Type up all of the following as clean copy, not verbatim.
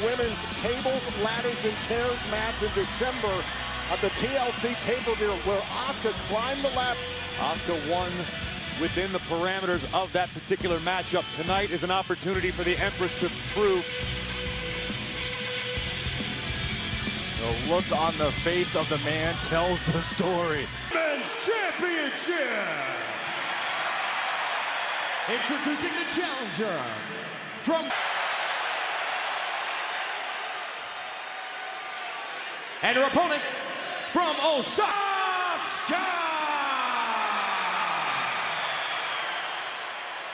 women's tables, ladders, and chairs match in December at the TLC pay-per-view where Asuka climbed the ladder. Asuka won within the parameters of that particular matchup. Tonight is an opportunity for the Empress to prove. The look on the face of the man tells the story. Men's Championship! Introducing the challenger from... And her opponent from Asuka!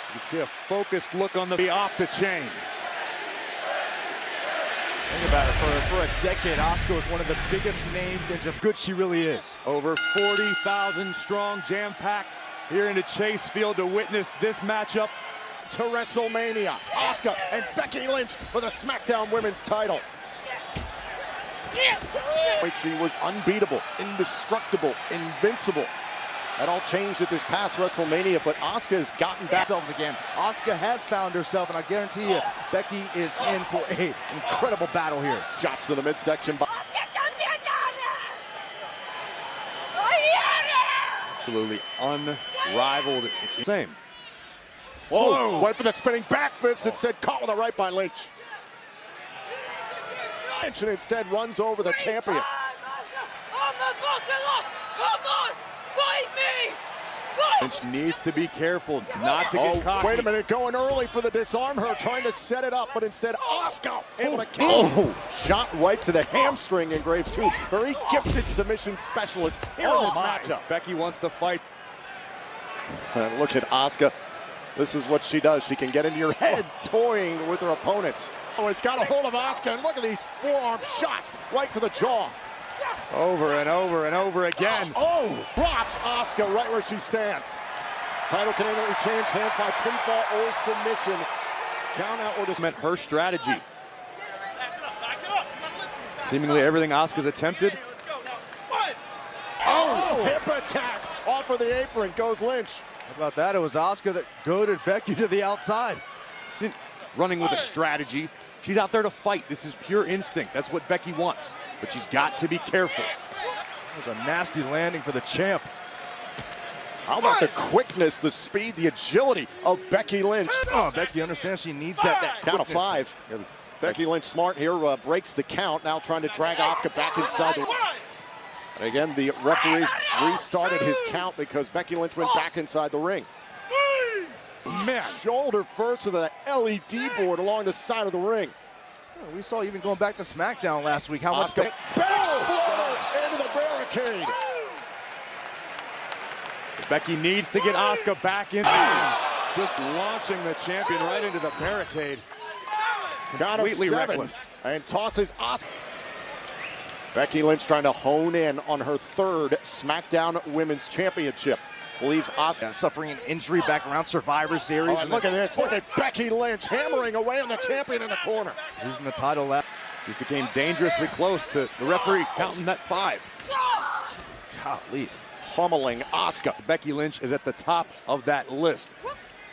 You can see a focused look on the off the chain. Think about it, for a decade, Asuka was one of the biggest names and how good she really is. Over 40,000 strong, jam-packed here into Chase Field to witness this matchup. To WrestleMania, Asuka and Becki Lynch for the SmackDown Women's title. She was unbeatable, indestructible, invincible. That all changed at this past WrestleMania, but Asuka has gotten back Again. Asuka has found herself, and I guarantee you, Becki is in for an incredible battle here. Shots to the midsection. Absolutely unrivaled. Same. Whoa! Went for the spinning back fist that said caught with a right by Lynch. Lynch and instead runs over the champion. Come on! Fight me! Fight! Lynch needs to be careful not to get cocky. Wait a minute, going early for the disarm her, trying to set it up, but instead Asuka able to kill. Shot right to the hamstring in Graves too. Very gifted submission specialist here in this matchup. Becki wants to fight. And look at Asuka. This is what she does. She can get into your head, toying with her opponents. Oh, it's got a hold of Asuka, and look at these forearm shots right to the jaw. Over and over and over again. Drops Asuka right where she stands. Title can either change hands by pinfall or submission. Count out or this meant her strategy. Seemingly everything Asuka's attempted. Hip attack off of the apron goes Lynch. How about that? It was Asuka that goaded Becki to the outside. Running with a strategy. She's out there to fight. This is pure instinct. That's what Becki wants. But she's got to be careful. That was a nasty landing for the champ. How about the quickness, the speed, the agility of Becki Lynch? Oh, Becki understands she needs that count of 5. Becki Lynch smart here, breaks the count. Now trying to drag Asuka back inside the... And again, the referee restarted his count because Becki Lynch went back inside the ring. Man, shoulder first to the LED board along the side of the ring. Oh, we saw even going back to SmackDown last week how much... Asuka exploder into the barricade. Becki needs to get Asuka back in. Just launching the champion right into the barricade. Completely reckless. And tosses Asuka. Becki Lynch trying to hone in on her 3rd SmackDown Women's Championship. Believes Asuka suffering an injury back around Survivor Series. And look at this. Look at Becki Lynch hammering away on the champion in the corner. Losing the title lap. Just became dangerously close to the referee counting that 5. Golly. Pummeling Asuka. Becki Lynch is at the top of that list.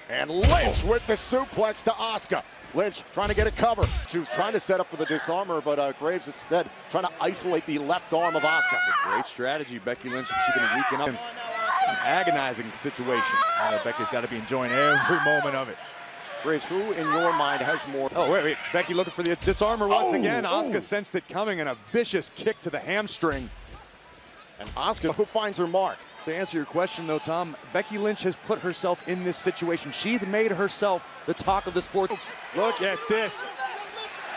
And Lynch with the suplex to Asuka. Lynch trying to get a cover. She was trying to set up for the disarmer, but Graves instead trying to isolate the left arm of Asuka. Great strategy, Becki Lynch. She can weaken up. An agonizing situation. Becki's got to be enjoying every moment of it. Graves, who in your mind has more? Oh, wait. Becki looking for the disarmer once again. Asuka sensed it coming and a vicious kick to the hamstring. And Asuka, who finds her mark? To answer your question, though, Tom, Becki Lynch has put herself in this situation. She's made herself the talk of the sport. Look at this.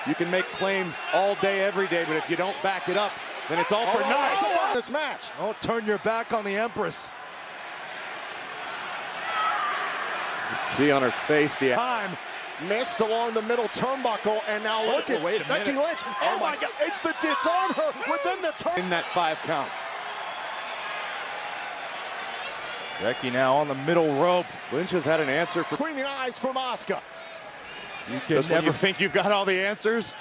You can make claims all day, every day, but if you don't back it up, then it's all for naught. This match. Don't turn your back on the Empress. You can see on her face the time. Missed along the middle turnbuckle, and now look at Becki Lynch. Oh my God, it's the disarm her within the turn. In that 5 count. Becki now on the middle rope. Lynch has had an answer for between the eyes from Asuka. You can just never when you think you've got all the answers,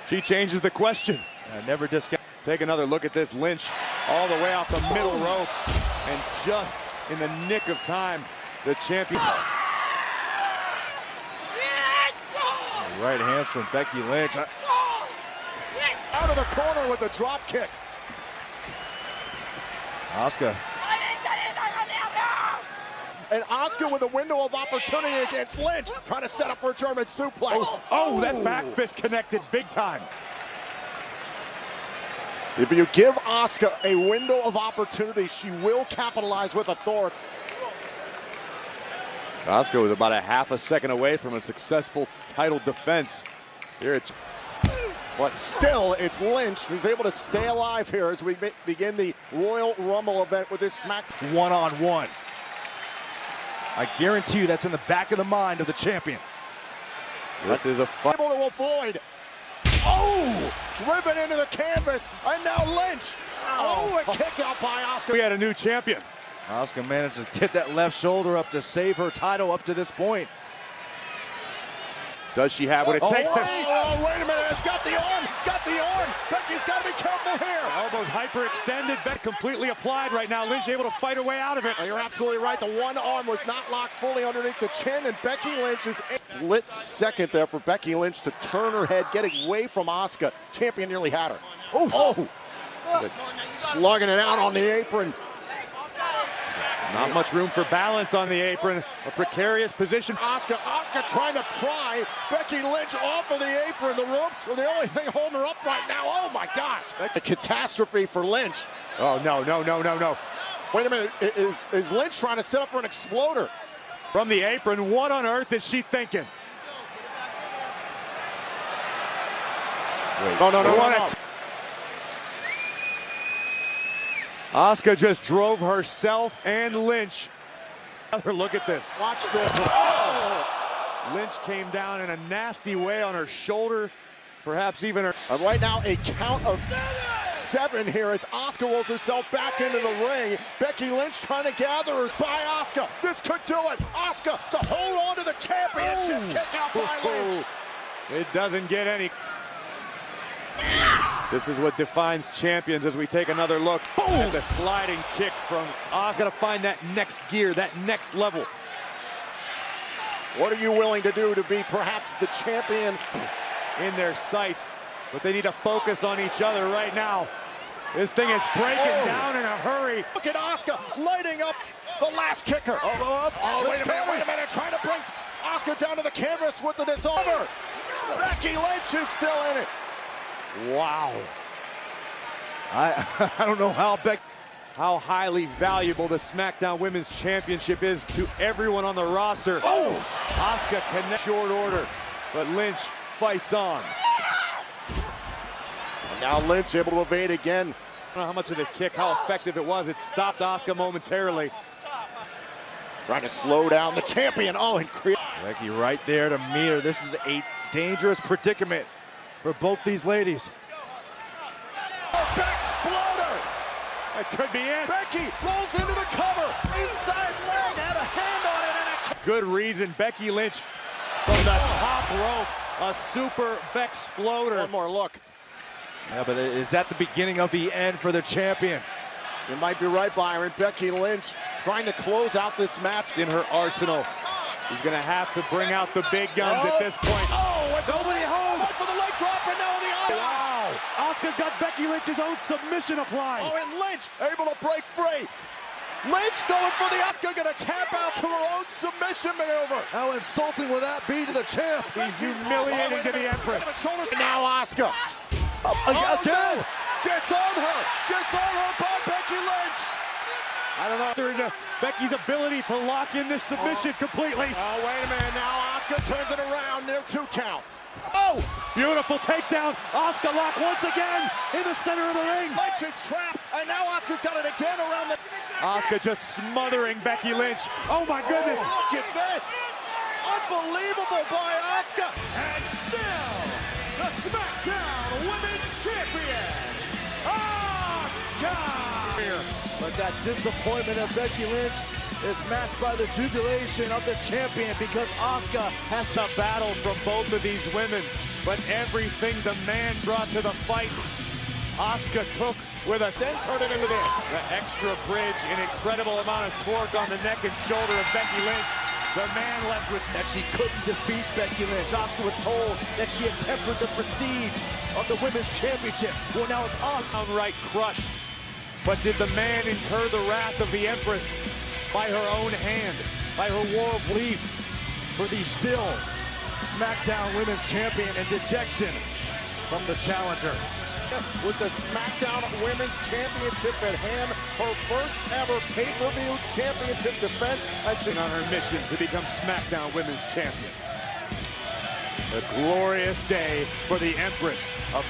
she changes the question. Never discount. Take another look at this. Lynch all the way off the middle rope, and just in the nick of time, the champion. Right hands from Becki Lynch. Out of the corner with a drop kick. Asuka. And Asuka with a window of opportunity against Lynch, trying to set up for a German suplex. Oh, that back fist connected big time. If you give Asuka a window of opportunity, she will capitalize with authority. Asuka was about a half a second away from a successful title defense. Here it's... But still, it's Lynch who's able to stay alive here as we begin the Royal Rumble event with this SmackDown. One-on-one. I guarantee you that's in the back of the mind of the champion. This is a fight. Able to avoid. Oh! Driven into the canvas, and now Lynch. Oh, a kick out by Asuka. We had a new champion. Asuka managed to get that left shoulder up to save her title up to this point. Does she have what it takes to... Oh, wait a minute, it's got the arm, Becky's got to be careful here. Elbows hyperextended, bet completely applied right now. Lynch able to fight her way out of it. You're absolutely right, the one arm was not locked fully underneath the chin, and Becki Lynch is split second there for Becki Lynch to turn her head, getting away from Asuka. Champion nearly had her. Oh! Slugging it out on the apron. Not much room for balance on the apron. A precarious position. Asuka trying to pry Becki Lynch off of the apron. The ropes are the only thing holding her up right now. Oh my gosh. A catastrophe for Lynch. Oh, no. Wait a minute, is Lynch trying to set up for an exploder? From the apron, what on earth is she thinking? Wait. No. Asuka just drove herself and Lynch. Another look at this. Watch this. Oh! Lynch came down in a nasty way on her shoulder, perhaps even her... And right now, a count of 7 here as Asuka rolls herself back into the ring. Becki Lynch trying to gather her by Asuka. This could do it. Asuka to hold on to the championship. Kick out by Lynch. It doesn't get any... This is what defines champions as we take another look at the sliding kick from Asuka. Got to find that next gear, that next level. What are you willing to do to be perhaps the champion? In their sights, but they need to focus on each other right now. This thing is breaking down in a hurry. Look at Asuka lighting up the last kicker. Wait a minute, trying to bring Asuka down to the canvas with the disarmer. Becki Lynch is still in it. Wow. I don't know how how highly valuable the SmackDown Women's Championship is to everyone on the roster. Asuka connects short order, but Lynch fights on. And now Lynch able to evade again. I don't know how much of the kick, how effective it was. It stopped Asuka momentarily. He's trying to slow down the champion. Becki right there to meet her. This is a dangerous predicament for both these ladies. Exploder! That could be it. Becki rolls into the cover. Inside leg, had a hand on it. And good reason. Becki Lynch from the top rope. A super Beck-sploder. one more look. Yeah, but is that the beginning of the end for the champion? You might be right, Byron. Becki Lynch trying to close out this match. In her arsenal. He's going to have to bring out the big guns at this point. Nobody home. Went for the leg drop and now the eye. Wow. Asuka's got Becki Lynch's own submission applied. And Lynch able to break free. Lynch going for the Asuka, going to tap out to her own submission maneuver. How insulting will that be to the champ? He's humiliating to the Empress. Now Asuka. Again. No. Disarm her by Becki Lynch. I don't know if Becky's ability to lock in this submission completely. Oh, wait a minute. Now Asuka turns it around near 2 count. Beautiful takedown. Asuka lock once again in the center of the ring. Lynch is trapped, and now Asuka's got it again around the... Asuka just smothering Becki Lynch. Oh, my goodness. Look at this. Unbelievable by Asuka. And still, the SmackDown Women's Champion, Asuka. But that disappointment of Becki Lynch is matched by the jubilation of the champion because Asuka has a battle from both of these women, but everything the man brought to the fight, Asuka took with us. Then turn it into this. The extra bridge, an incredible amount of torque on the neck and shoulder of Becki Lynch. The man left with that she couldn't defeat Becki Lynch. Asuka was told that she had tempered the prestige of the Women's Championship. Well, now it's Asuka. downright crushed. But did the man incur the wrath of the Empress by her own hand, by her war of belief For the still SmackDown Women's Champion and dejection from the challenger. With the SmackDown Women's Championship at hand, her first ever pay-per-view championship defense. on her mission to become SmackDown Women's Champion? A glorious day for the Empress of